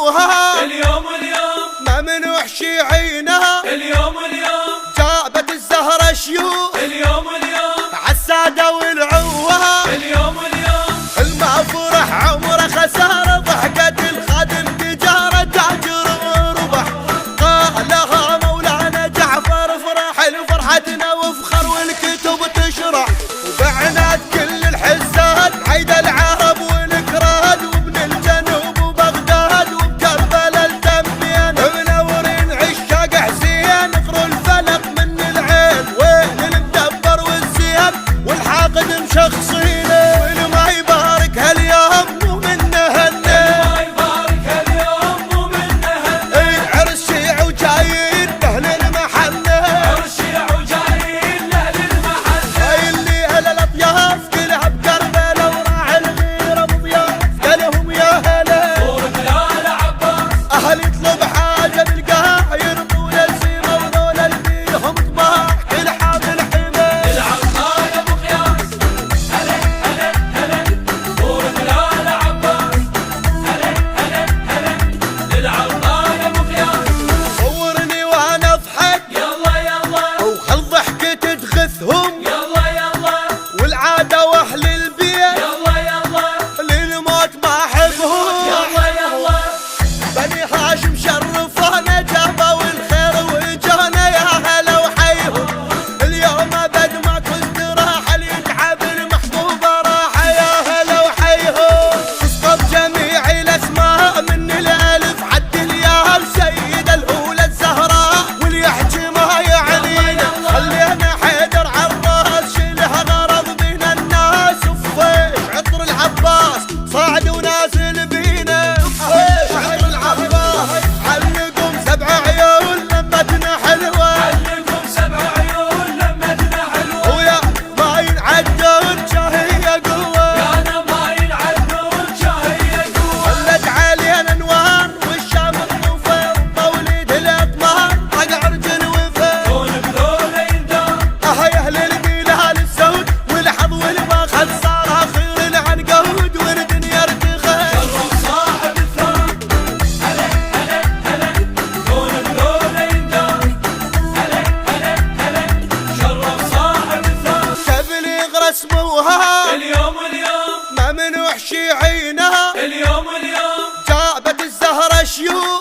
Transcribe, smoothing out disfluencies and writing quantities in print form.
اسموها اليوم ممنوع شيعينها اليوم جابت الزهرة شيوخ اليوم عالسادة والعوها اليوم المفرح عمره خسارة ضحكت الخادم تجارة تاجر ربح قالها مولانا جعفر افرح لفرحتنا وافخر والكتب تشرح وبعنات كل الحساد عيد العرب والكراد وابن الجنوب وبغداد وبكربلاء الدميان منورين عشاق حسين اقروا الفلق من العين وين المدبر والزين والحاقد مشخصين والما يبارك هاليوم مو منه ما يبارك اليوم مو منه عرس شيع وجايين لاهل المحنه الشيع وجايين لاهل المحل هاي اللي هلا الاطياف كلها بكربلاء وراعي الغيره مضياف قالهم يا هلا دور بلال عباس اهل يطلب حاجه بالقاع يرضوا للزيمه وذول اللي بيهم طباع كل حامل حمى العطاء ابو قياس هلا هلا هلا دور بلال عباس هلا هلا هلا للعطاء ابو قياس صورني وانا اضحك يلا يلا وخل ضحكتي تغثهم يلا يلا والعاده واهل البيت يلا يلا للموت ما احبهم يلا يلا بني هاشم شرفونا جابوا الخير وجانا يا هلا وحيهم اليوم ابد ماكو استراحه اللي يتعب المحبوب راحه يا هلا وحيهم تسقط جميع الاسماء من الالف عد الياء سيد الاولى الزهراء واللي يحكي ما يعنينا خلينا حيدر عالراس شيلها غرض بين الناس وفيش عطر العباس صاعد ونازل بينا وفيش عطر العباس علقهم 7 عيون لمتنا حلوه علقهم 7 عيون لمتنا حلوه ويا ما ينعدون شهيه قوه كان ما ينعدون شهيه قوه ولد علينا انوار والشام الطوفه ومولد الاطمار طق عرجل وفا دول بذول يندار اهي اهل البلاد السود والحظ والبخل صار اخير العنقود والدنيا ارتخت شرف صاحب الثار هلا هلا هلا دول بذول يندار هلا هلا هلا شرف صاحب الثار تبليغ رسموها اليوم ممنوع شيعينها اليوم جابت الزهرة شيوخ